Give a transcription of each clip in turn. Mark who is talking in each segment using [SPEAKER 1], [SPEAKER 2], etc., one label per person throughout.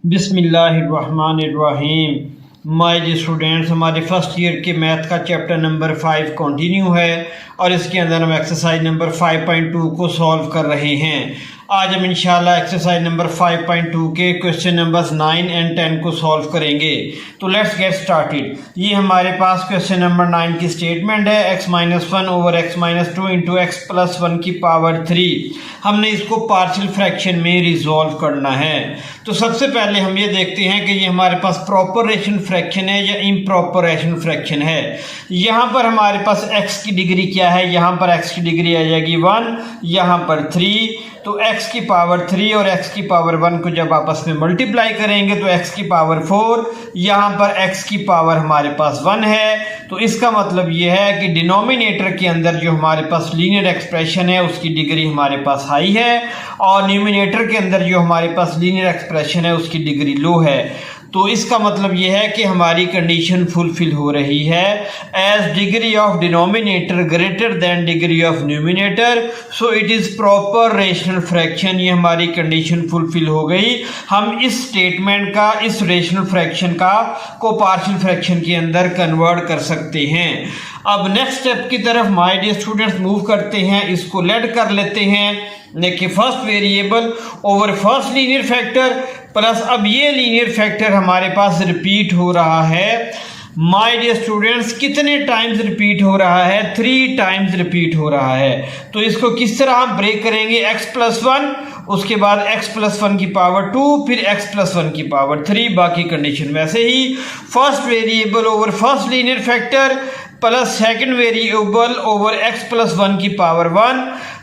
[SPEAKER 1] बिस्मिल्लाहिर्रहमानिर्रहीम। My dear students, हमारे first year के मैथ का चैप्टर नंबर 5 कंटिन्यू है और इसके अंदर हम एक्सरसाइज नंबर 5.2 को सॉल्व कर रहे हैं। आज हम इंशाल्लाह एक्सरसाइज नंबर 5.2 के क्वेश्चन नंबर्स 9 एंड 10 को सॉल्व करेंगे। तो लेट्स गेट स्टार्टेड। ये हमारे पास क्वेश्चन नंबर 9 की स्टेटमेंट है x-1 over x-2 into x+1 की पावर 3। हमने इसको पार्शियल फ्रैक्शन में रिजॉल्व करना है। तो सबसे पहले हम ये देखते हैं कि ये हमारे पास प्रॉपर रेशन फ्रैक्शन है या इम्प्रॉपर रेशन फ्रैक्शन है। यहाँ पर हमारे पास x की डिग्री क्या है, यहाँ पर x की डिग्री आ जाएगी 1, यहाँ पर 3। तो x की पावर 3 और x की पावर 1 को जब आपस में मल्टीप्लाई करेंगे तो x की पावर 4, यहाँ पर x की पावर हमारे पास 1 है। तो इसका मतलब ये है कि डिनोमिनेटर के अंदर जो हमारे पास लीनियर एक्सप्रेशन है उसकी डिग्री हमारे पास हाई है और न्यूमिनेटर के अंदर जो हमारे पास लीनियर एक्सप्रेशन है उसकी डिग्री लो है। तो इसका मतलब यह है कि हमारी कंडीशन फुलफिल हो रही है। As degree of denominator greater than degree of numerator so it is proper rational fraction. ये हमारी कंडीशन फुलफिल हो गई। हम इस स्टेटमेंट का, इस रेशनल फ्रैक्शन का को पार्शियल फ्रैक्शन के अंदर कन्वर्ट कर सकते हैं। अब नेक्स्ट स्टेप की तरफ माय डियर स्टूडेंट्स मूव करते हैं। इसको लेट कर लेते हैं। देखिए, first variable over first linear factor plus अब ये लीनियर फैक्टर हमारे पास रिपीट हो रहा है। माय डियर स्टूडेंट्स, कितने टाइम्स रिपीट हो रहा है? 3 टाइम्स रिपीट हो रहा है। तो इसको किस तरह हम ब्रेक करेंगे? x+1, उसके बाद x+1 की पावर 2, फिर x+1 की पावर 3। बाकी कंडीशन वैसे ही। First variable over first linear factor plus second variable over x+1 की power 1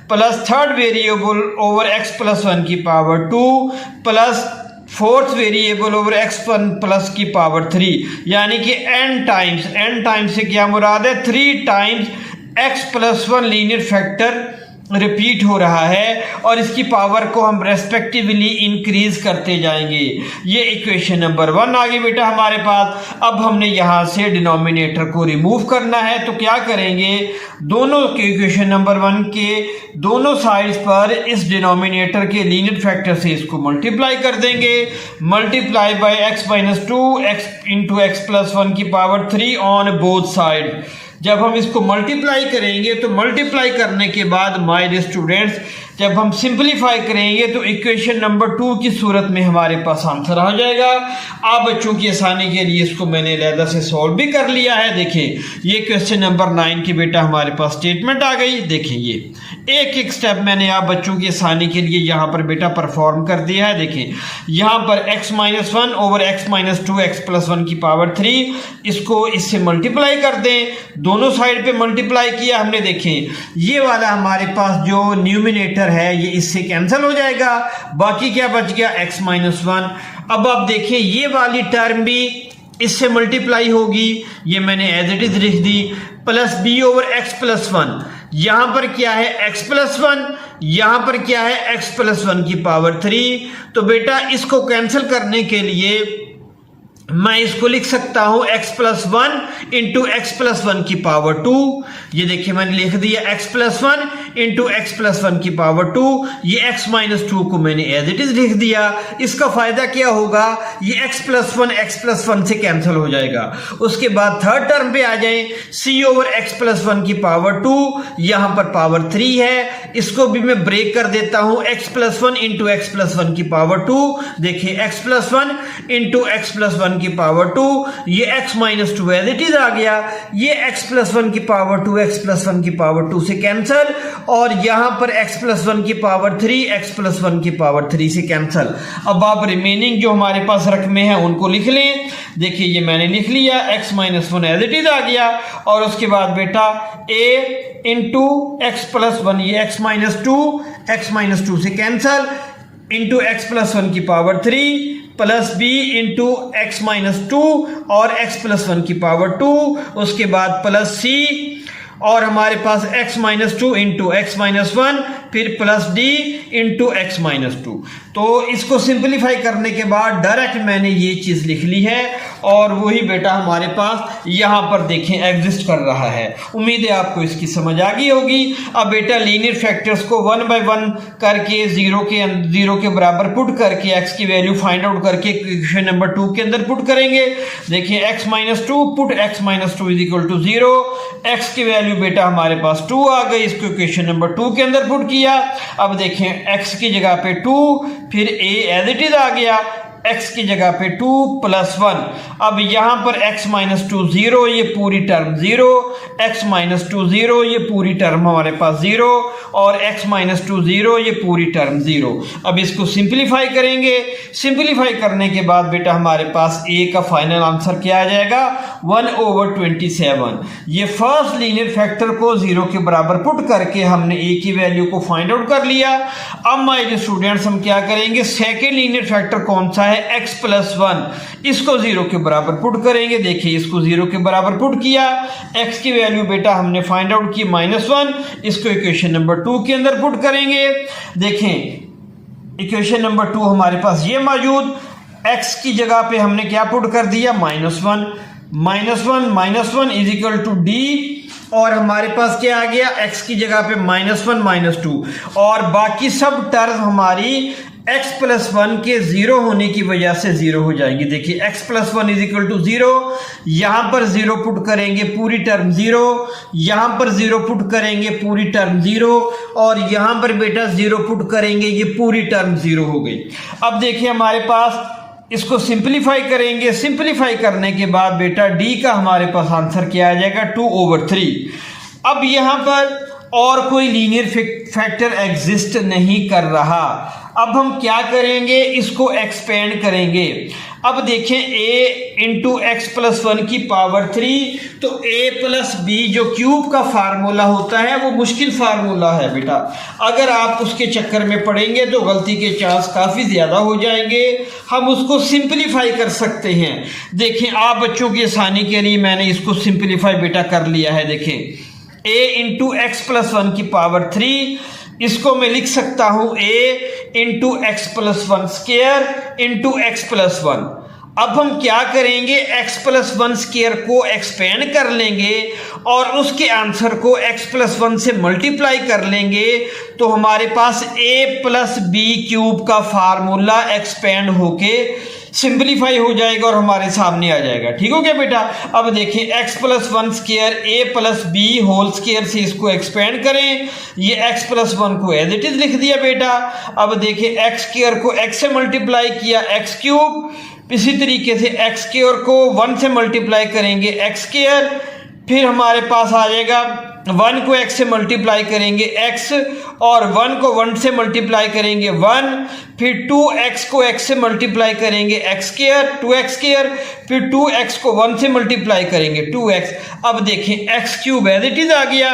[SPEAKER 1] plus third variable over x+1 की power 2 plus fourth variable over x1 plus की पावर 3। यानी कि n टाइम्स से क्या मुराद है? 3 times x+1 linear factor repeat हो रहा है और इसकी पावर को हम रेस्पेक्टिवली इंक्रीज करते जाएंगे। ये इक्वेशन नंबर 1 आ गई बेटा हमारे पास। अब हमने यहाँ से डिनोमिनेटर को रिमूव करना है। तो क्या करेंगे? दोनों के इक्वेशन नंबर 1 के दोनों साइड्स पर इस डिनोमिनेटर के लीनियर फैक्टर से इसको मल्टीप्लाई कर देंगे। Multiply by x-2 x into x+1 की पावर 3 ऑन बोथ साइड। जब हम इसको मल्टीप्लाई करेंगे तो मल्टीप्लाई करने के बाद माय डियर स्टूडेंट्स जब हम सिंपलीफाई करेंगे तो इक्वेशन नंबर 2 की सूरत में हमारे पास आंसर आ जाएगा। आप बच्चों की आसानी के लिए इसको मैंने अलहदा से सॉल्व भी कर लिया है। देखिए, ये क्वेश्चन नंबर 9 की बेटा हमारे पास स्टेटमेंट आ गई। देखिए, ये एक एक स्टेप मैंने आप बच्चों की आसानी के लिए यहाँ पर बेटा परफॉर्म कर दिया है। देखिए, यहाँ पर x-1 ओवर x-2 x+1 की पावर 3, इसको इससे मल्टीप्लाई कर दें। दोनों साइड पे मल्टीप्लाई किया हमने। देखें, ये वाला हमारे पास जो न्यूमिनेटर है ये इससे कैंसिल हो जाएगा। बाकी क्या बच गया? x-1। अब आप देखें, ये वाली टर्म भी इससे मल्टीप्लाई होगी। ये मैंने एज इट इज लिख दी। Plus b over x+1। यहां पर क्या है? x+1। यहां पर क्या है? x+1 की पावर 3। तो बेटा इसको कैंसिल करने के लिए मैं इसको लिख सकता हूं x+1 इंटू x+1 की पावर 2। ये देखिए, मैंने लिख दिया x+1 इंटू x+1 की पावर 2। ये x-2 को मैंने एज इट इज लिख दिया। इसका फायदा क्या होगा? ये x+1 से कैंसिल हो जाएगा। उसके बाद थर्ड टर्म पे आ जाए, c ओवर x+1 की पावर 2। यहां पर पावर 3 है, इसको भी मैं ब्रेक कर देता हूं। x+1 इंटू x+1 की पावर 2। देखिए, x+1 इंटू x+1 की पावर 2। ये x-2 एज इट इज आ गया। ये x+1 की पावर 2 x+1 की पावर 2 से कैंसिल और यहां पर x+1 की पावर 3 x+1 की पावर 3 से कैंसिल। अब आप रिमेनिंग जो हमारे पास रकमें हैं उनको लिख लें। देखिए, ये मैंने लिख लिया। x-1 एज इट इज आ गया और उसके बाद बेटा a इंटू x+1, ये x-2 से कैंसिल इंटू x+1 की power 3 plus b into x-2 और x+1 की पावर 2। उसके बाद प्लस c और हमारे पास x-2 इंटू x-1 फिर प्लस d इंटू x-2। तो इसको सिंपलीफाई करने के बाद डायरेक्ट मैंने ये चीज़ लिख ली है और वही बेटा हमारे पास यहाँ पर देखें एग्जिस्ट कर रहा है। उम्मीद है आपको इसकी समझ आ गई होगी। अब बेटा लीनियर फैक्टर्स को 1 बाय 1 करके जीरो के बराबर पुट करके एक्स की वैल्यू फाइंड आउट करके इक्वेशन नंबर 2 के अंदर पुट करेंगे। देखिए x minus two put x minus two is equal to 0। x की वैल्यू बेटा हमारे पास 2 आ गई, इसको इक्वेशन नंबर 2 के अंदर पुट किया। अब देखें x की जगह पे 2, फिर a एज इट इज आ गया, x की जगह पे 2 प्लस 1। अब यहाँ पर x माइनस टू 0, ये पूरी टर्म 0, x माइनस टू 0, ये पूरी टर्म हमारे पास 0 और x माइनस टू 0, ये पूरी टर्म 0। अब इसको सिंप्लीफाई करेंगे। सिंप्लीफाई करने के बाद बेटा हमारे पास a का फाइनल आंसर क्या आ जाएगा 1/27। ये फर्स्ट लीनियर फैक्टर को 0 के बराबर पुट करके हमने a की वैल्यू को फाइंड आउट कर लिया। अब माय स्टूडेंट्स हम क्या करेंगे, सेकेंड लीनियर फैक्टर कौन सा है x प्लस 1, इसको 0 के बराबर पुट करेंगे। देखिए इसको 0 के बराबर पुट किया, x की वैल्यू बेटा हमने फाइंड आउट की -1, इसको इक्वेशन नंबर 2 के अंदर पुट करेंगे। देखें इक्वेशन नंबर 2 हमारे पास ये मौजूद, x की जगह पे हमने क्या पुट कर दिया -1 इज इक्वल टू d और हमारे पास क्या आ गया x की जगह पे -1 -2 और बाकी सब टर्म हमारी x प्लस 1 के 0 होने की वजह से 0 हो जाएंगी। देखिए x plus 1 is equal to 0, यहाँ पर 0 पुट करेंगे पूरी टर्म 0, यहाँ पर 0 पुट करेंगे पूरी टर्म 0 और यहाँ पर बेटा 0 पुट करेंगे, ये पूरी टर्म 0 हो गई। अब देखिए हमारे पास इसको सिंप्लीफाई करेंगे। सिंप्लीफाई करने के बाद बेटा d का हमारे पास आंसर क्या आ जाएगा 2/3। अब यहाँ पर और कोई लीनियर फैक्टर एग्जिस्ट नहीं कर रहा। अब हम क्या करेंगे, इसको एक्सपेंड करेंगे। अब देखें a इंटू एक्स प्लस 1 की पावर 3, तो a प्लस b जो क्यूब का फार्मूला होता है वो मुश्किल फार्मूला है बेटा। अगर आप उसके चक्कर में पड़ेंगे तो गलती के चांस काफ़ी ज़्यादा हो जाएंगे। हम उसको सिंप्लीफाई कर सकते हैं। देखें आप बच्चों की आसानी के लिए मैंने इसको सिंप्लीफाई बेटा कर लिया है। देखें a इंटू एक्स प्लस 1 की पावर 3, इसको मैं लिख सकता हूं a into x plus 1 square into x plus 1। अब हम क्या करेंगे, x प्लस 1 स्क्वायर को एक्सपेंड कर लेंगे और उसके आंसर को x प्लस 1 से मल्टीप्लाई कर लेंगे, तो हमारे पास a प्लस बी क्यूब का फार्मूला एक्सपेंड होके सिंप्लीफाई हो जाएगा और हमारे सामने आ जाएगा। ठीक हो गया बेटा। अब देखिए x plus 1 square a plus B whole square से इसको एक्सपेंड करें, ये x प्लस 1 को एज इट इज लिख दिया बेटा। अब देखिए x स्क्वायर को x से मल्टीप्लाई किया x क्यूब, इसी तरीके से x स्क्वायर को 1 से मल्टीप्लाई करेंगे x स्क्वायर, फिर हमारे पास आ जाएगा 1 को x से मल्टीप्लाई करेंगे x और 1 को 1 से मल्टीप्लाई करेंगे 1, फिर 2x को x से मल्टीप्लाई करेंगे x स्क्वायर 2x स्क्वायर, फिर 2x को 1 से मल्टीप्लाई करेंगे 2x। अब देखें x cube as it is आ गया,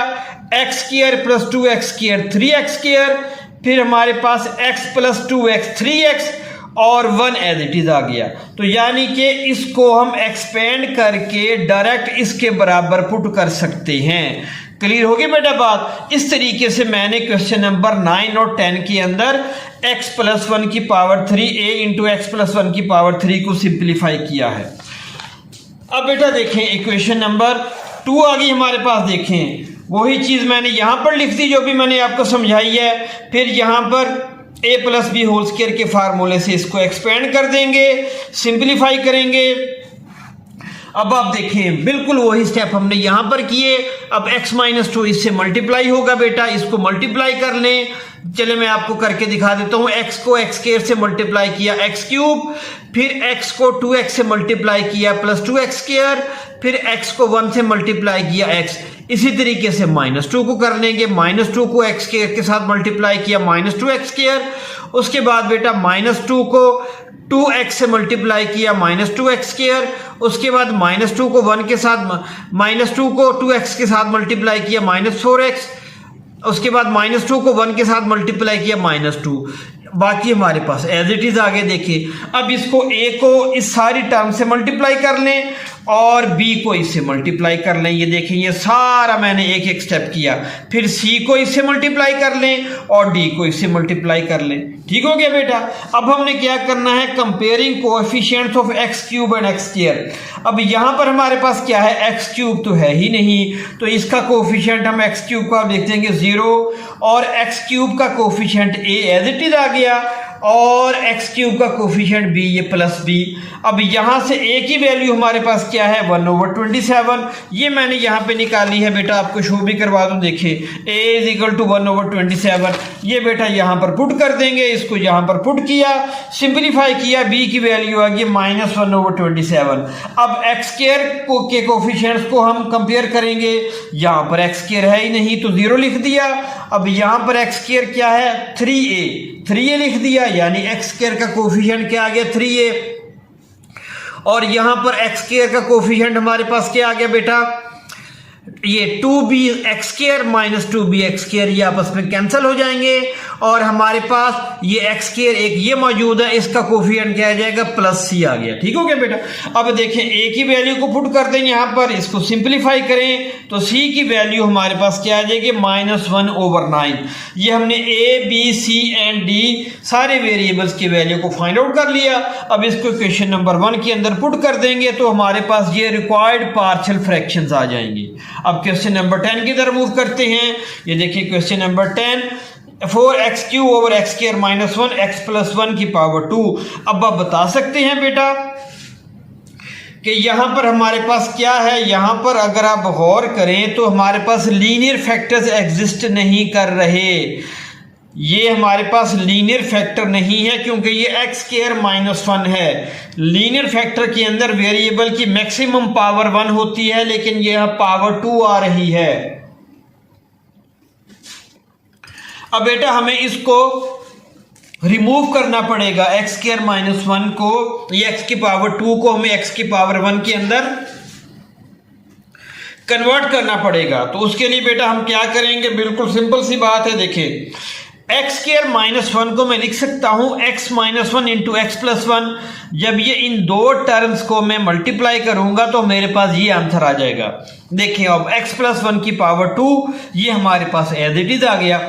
[SPEAKER 1] x square plus 2x square 3x square, फिर हमारे पास x प्लस 2x 3x और 1 एज इट इज आ गया। तो यानी कि इसको हम एक्सपेंड करके डायरेक्ट इसके बराबर पुट कर सकते हैं। क्लियर होगी बेटा बात। इस तरीके से मैंने क्वेश्चन नंबर 9 और 10 के अंदर x प्लस 1 की power 3 a into x plus 1 की पावर 3 को सिंप्लीफाई किया है। अब बेटा देखें इक्वेशन नंबर 2 आ गई हमारे पास। देखें वही चीज़ मैंने यहाँ पर लिख दी जो भी मैंने आपको समझाई है, फिर यहाँ पर a plus B whole square के फार्मूले से इसको एक्सपेंड कर देंगे, सिंप्लीफाई करेंगे। अब आप देखें बिल्कुल वही स्टेप हमने यहाँ पर किए। अब x माइनस 2 इससे मल्टीप्लाई होगा बेटा, इसको मल्टीप्लाई कर लें। चले मैं आपको करके दिखा देता हूँ। x को x स्क्वायर से मल्टीप्लाई किया x क्यूब, फिर x को 2x से मल्टीप्लाई किया प्लस 2x स्क्वायर, फिर x को 1 से मल्टीप्लाई किया x। इसी तरीके से -2 को कर लेंगे, -2 को x स्क्वायर के साथ मल्टीप्लाई किया -2x स्क्वायर, उसके बाद बेटा -2 को 2x से मल्टीप्लाई किया -2x स्क्वायर, उसके बाद -2 को 1 के साथ -2 को 2x के साथ मल्टीप्लाई किया -4x, उसके बाद -2 को 1 के साथ मल्टीप्लाई किया -2। बाकी हमारे पास एज इट इज आगे देखिए। अब इसको a को इस सारी टर्म से मल्टीप्लाई कर लें और b को इससे मल्टीप्लाई कर लें। ये देखें, ये सारा मैंने एक एक स्टेप किया। फिर c को इससे मल्टीप्लाई कर लें और d को इससे मल्टीप्लाई कर लें। ठीक हो गया बेटा। अब हमने क्या करना है, comparing coefficients of x cube and x square. अब यहाँ पर हमारे पास क्या है, एक्स क्यूब तो है ही नहीं, तो इसका कोएफिशिएंट हम एक्स क्यूब का लिख देंगे 0 और एक्स क्यूब का coefficient a as it is आ गया और एक्स क्यूब का कोएफिशिएंट b ये प्लस b। अब यहाँ से a की वैल्यू हमारे पास क्या है, 1/27। ये मैंने यहाँ पे निकाली है बेटा, आपको शो भी करवा दूँ। देखिए a इज इक्वल टू 1/27। ये बेटा यहाँ पर पुट कर देंगे, इसको यहाँ पर पुट किया, सिंप्लीफाई किया, b की वैल्यू आ गई -1/27। अब एक्स स्क्वायर के कोएफिशिएंट्स को हम कंपेयर करेंगे। यहाँ पर एक्स स्क्वायर है ही नहीं तो 0 लिख दिया। अब यहाँ पर एक्स स्क्वायर क्या है, 3a लिख दिया, यानी एक्स स्क्वायर का कोएफिशिएंट क्या आ गया, 3a। और यहां पर एक्स स्क्वायर का कोएफिशिएंट हमारे पास क्या आ गया बेटा, ये 2b x square minus 2b x square, ये आपस में कैंसिल हो जाएंगे और हमारे पास ये एक्स स्क्वायर एक ये मौजूद है, इसका कोएफिशिएंट क्या आ जाएगा, +c आ गया। ठीक हो गया बेटा। अब देखें a की वैल्यू को पुट कर दें यहाँ पर, इसको सिंप्लीफाई करें तो c की वैल्यू हमारे पास क्या आ जाएगी, -1/9। ये हमने a b c and d सारे वेरिएबल्स की वैल्यू को फाइंड आउट कर लिया। अब इसको क्वेश्चन नंबर 1 के अंदर पुट कर देंगे तो हमारे पास ये रिक्वायर्ड पार्शियल फ्रैक्शंस आ जाएंगे। अब क्वेश्चन नंबर 10 की तरफ मूव करते हैं। ये देखिए question number 10, 4x³ over x square minus 1 x plus 1 की पावर 2। अब आप बता सकते हैं बेटा कि यहां पर हमारे पास क्या है, यहां पर अगर आप गौर करें तो हमारे पास लीनियर फैक्टर्स एग्जिस्ट नहीं कर रहे। ये हमारे पास लीनियर फैक्टर नहीं है क्योंकि ये एक्स स्क्वायर माइनस 1 है। लीनियर फैक्टर के अंदर वेरिएबल की मैक्सिमम पावर 1 होती है, लेकिन यह पावर 2 आ रही है। अब बेटा हमें इसको रिमूव करना पड़ेगा, एक्स स्क्वायर माइनस 1 को, ये एक्स की पावर 2 को हमें एक्स की पावर 1 के अंदर कन्वर्ट करना पड़ेगा। तो उसके लिए बेटा हम क्या करेंगे, बिल्कुल सिंपल सी बात है। देखिए एक्स स्क्वायर माइनस 1 को मैं लिख सकता हूं x minus 1 into x plus 1। जब ये इन दो टर्म्स को मैं मल्टीप्लाई करूंगा तो मेरे पास ये आंसर आ जाएगा। देखिए अब x प्लस 1 की पावर 2 ये हमारे पास एज इट इज आ गया।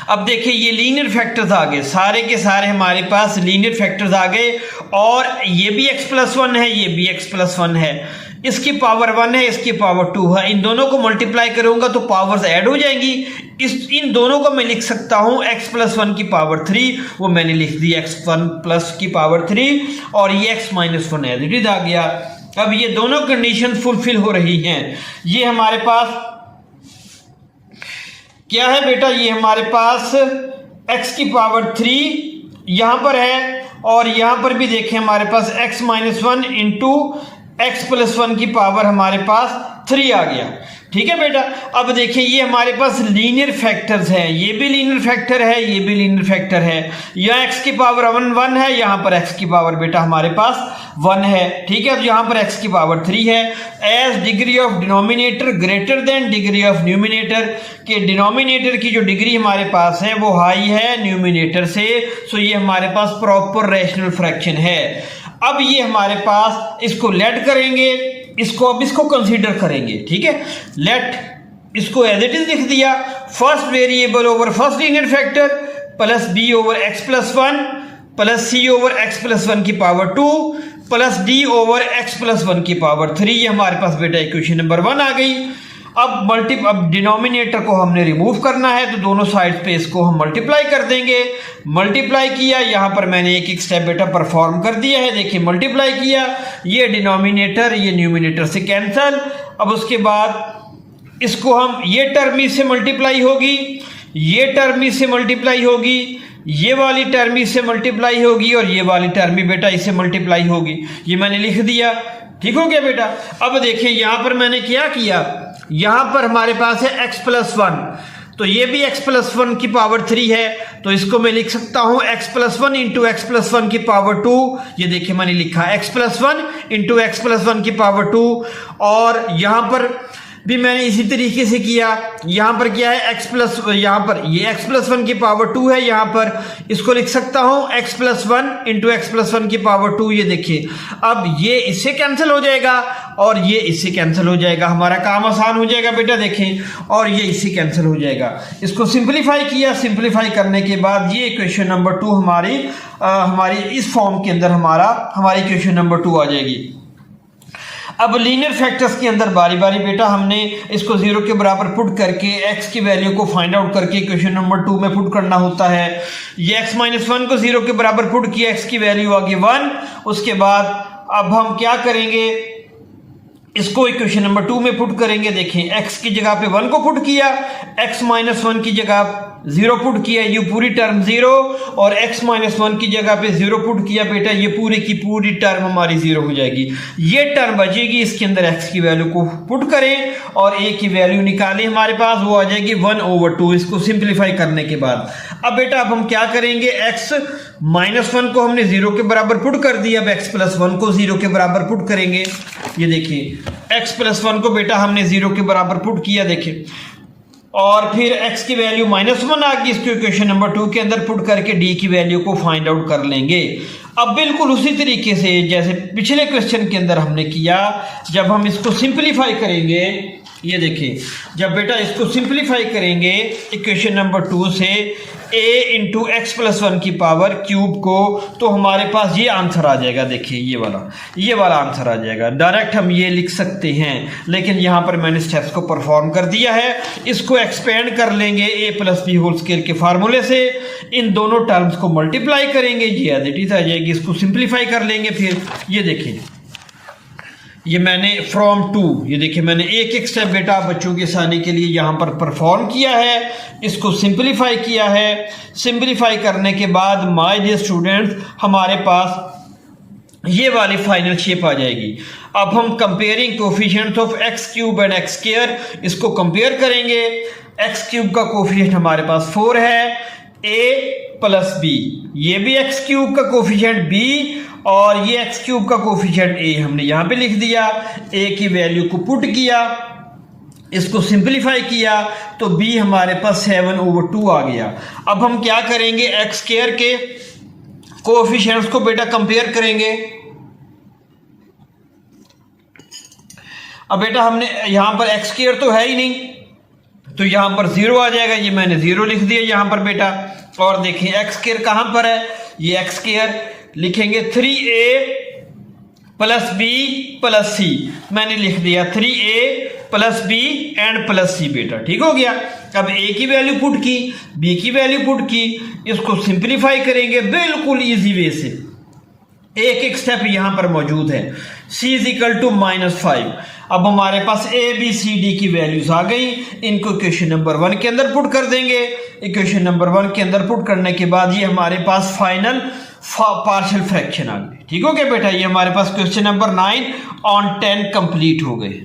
[SPEAKER 1] अब देखिए ये लीनियर फैक्टर्स आ गए, सारे के सारे हमारे पास लीनियर फैक्टर्स आ गए और ये भी x प्लस 1 है, ये भी x प्लस 1 है, इसकी पावर 1 है, इसकी पावर 2 है। इन दोनों को मल्टीप्लाई करूंगा तो पावर्स ऐड हो जाएंगी। इन दोनों को मैं लिख सकता हूं x प्लस 1 की पावर 3, वो मैंने लिख दी x1 प्लस की पावर 3 और ये x minus 1 as it is आ गया। अब ये दोनों कंडीशन फुलफिल हो रही हैं। ये हमारे पास क्या है बेटा, ये हमारे पास x की पावर 3 यहां पर है और यहां पर भी देखें हमारे पास x minus 1 into x plus 1 की पावर हमारे पास 3 आ गया। ठीक है बेटा। अब देखिए ये हमारे पास लीनियर फैक्टर्स हैं, ये भी लीनियर फैक्टर है, ये भी लीनियर फैक्टर है। यहाँ x की पावर 1 है, यहाँ पर x की पावर बेटा हमारे पास 1 है। ठीक है। अब यहाँ पर x की पावर 3 है। As degree of denominator greater than degree of numerator, के डिनोमिनेटर की जो डिग्री हमारे पास है वो हाई है न्यूमिनेटर से, सो ये हमारे पास प्रॉपर रैशनल फ्रैक्शन है। अब ये हमारे पास इसको लेट करेंगे, इसको कंसीडर करेंगे। ठीक है। लेट इसको एज इट इज लिख दिया, first variable over first linear factor plus b over x plus 1 plus c over x plus 1 की power 2 plus d over x plus 1 की पावर 3। ये हमारे पास बेटा इक्वेशन नंबर 1 आ गई। अब डिनोमिनेटर को हमने रिमूव करना है तो दोनों साइड पे इसको हम मल्टीप्लाई कर देंगे। मल्टीप्लाई किया, यहाँ पर मैंने एक एक स्टेप बेटा परफॉर्म कर दिया है। देखिए मल्टीप्लाई किया, ये डिनोमिनेटर ये न्यूमिनेटर से कैंसल। अब उसके बाद इसको हम, ये टर्म इससे मल्टीप्लाई होगी, ये टर्म इससे मल्टीप्लाई होगी, ये वाली टर्म इससे मल्टीप्लाई होगी और ये वाली टर्म भी बेटा इससे मल्टीप्लाई होगी। ये मैंने लिख दिया। ठीक हो गया बेटा। अब देखिए यहाँ पर मैंने क्या किया, यहां पर हमारे पास है x प्लस 1, तो ये भी x प्लस 1 की पावर 3 है, तो इसको मैं लिख सकता हूं x plus 1 into x plus 1 की पावर 2। ये देखिए मैंने लिखा x plus 1 into x plus 1 की पावर 2 और यहां पर भी मैंने इसी तरीके से किया। यहाँ पर क्या है x प्लस, यहाँ पर ये x प्लस 1 की पावर 2 है, यहाँ पर इसको लिख सकता हूँ x plus 1 into x plus 1 की पावर 2। ये देखिए अब ये इससे कैंसिल हो जाएगा और ये इससे कैंसिल हो जाएगा, हमारा काम आसान हो जाएगा बेटा। देखें और ये इससे कैंसिल हो जाएगा। इसको सिंप्लीफाई किया, सिंप्लीफाई करने के बाद ये इक्वेशन नंबर 2 हमारी इस फॉर्म के अंदर हमारी इक्वेशन नंबर 2 आ जाएगी। अब लीनियर फैक्टर्स के अंदर बारी बारी बेटा हमने इसको 0 के बराबर पुट करके x की वैल्यू को फाइंड आउट करके इक्वेशन नंबर 2 में पुट करना होता है। ये x माइनस 1 को 0 के बराबर पुट किया, x की वैल्यू आ गई 1। उसके बाद अब हम क्या करेंगे, इसको इक्वेशन नंबर 2 में पुट करेंगे। देखें x की जगह पे 1 को पुट किया, x माइनस 1 की जगह 0 पुट किया, ये पूरी टर्म 0, और x माइनस 1 की जगह पे 0 पुट किया बेटा, ये पूरी की पूरी टर्म हमारी 0 हो जाएगी। ये टर्म बचेगी, इसके अंदर x की वैल्यू को पुट करें और a की वैल्यू निकालें, हमारे पास वो आ जाएगी 1/2। इसको सिंप्लीफाई करने के बाद अब बेटा अब हम क्या करेंगे, x माइनस 1 को हमने 0 के बराबर पुट कर दिया, अब x प्लस 1 को 0 के बराबर पुट करेंगे। ये देखिए x प्लस 1 को बेटा हमने 0 के बराबर पुट किया, देखिए, और फिर x की वैल्यू माइनस 1 आ गई, इसको इक्वेशन नंबर 2 के अंदर पुट करके d की वैल्यू को फाइंड आउट कर लेंगे। अब बिल्कुल उसी तरीके से जैसे पिछले क्वेश्चन के अंदर हमने किया, जब हम इसको सिंप्लीफाई करेंगे, ये देखिए जब बेटा इसको सिंप्लीफाई करेंगे इक्वेशन नंबर 2 से a इंटू एक्स प्लस 1 की पावर क्यूब को, तो हमारे पास ये आंसर आ जाएगा। देखिए ये वाला आंसर आ जाएगा। डायरेक्ट हम ये लिख सकते हैं, लेकिन यहाँ पर मैंने स्टेप्स को परफॉर्म कर दिया है। इसको एक्सपेंड कर लेंगे a plus B whole square के फार्मूले से, इन दोनों टर्म्स को मल्टीप्लाई करेंगे, ये एज इट इज आ जाएगी। इसको सिंप्लीफाई कर लेंगे। फिर ये देखिए ये मैंने फ्रॉम टू, ये देखिए मैंने एक एक स्टेप बेटा बच्चों के आसानी के लिए यहाँ पर परफॉर्म किया है, इसको सिंप्लीफाई किया है। सिंप्लीफाई करने के बाद माय डियर स्टूडेंट्स हमारे पास ये वाली फाइनल शेप आ जाएगी। अब हम comparing coefficients of x cube and x square, इसको कंपेयर करेंगे। एक्स क्यूब का कोफिशिएंट हमारे पास 4 है, a प्लस बी, ये भी एक्स क्यूब का कोफिशिएंट b, और ये एक्स क्यूब का कोफिशिएंट a हमने यहाँ पे लिख दिया। a की वैल्यू को पुट किया, इसको सिंप्लीफाई किया, तो b हमारे पास 7/2 आ गया। अब हम क्या करेंगे, एक्स स्क्वायर के कोफिशिएंट्स को बेटा कंपेयर करेंगे। अब बेटा हमने यहाँ पर एक्स स्क्वायर तो है ही नहीं, तो यहाँ पर 0 आ जाएगा, ये मैंने 0 लिख दिया यहाँ पर बेटा। और देखिए एक्स स्क्वायर कहाँ पर है, ये एक्स स्क्वायर लिखेंगे 3a प्लस बी प्लस सी, मैंने लिख दिया 3a plus B and plus C बेटा, ठीक हो गया। अब a की वैल्यू पुट की, b की वैल्यू पुट की, इसको सिंप्लीफाई करेंगे बिल्कुल इजी वे से। एक एक स्टेप यहां पर मौजूद है। c is equal to -5। अब हमारे पास a b c d की वैल्यूज आ गई, इनको इक्वेशन नंबर 1 के अंदर पुट कर देंगे। इक्वेशन नंबर 1 के अंदर पुट करने के बाद ये हमारे पास फाइनल पार्शियल फ्रैक्शन आ गई, ठीक हो गया बेटा। ये हमारे पास क्वेश्चन नंबर 9 ऑन 10 कंप्लीट हो गए।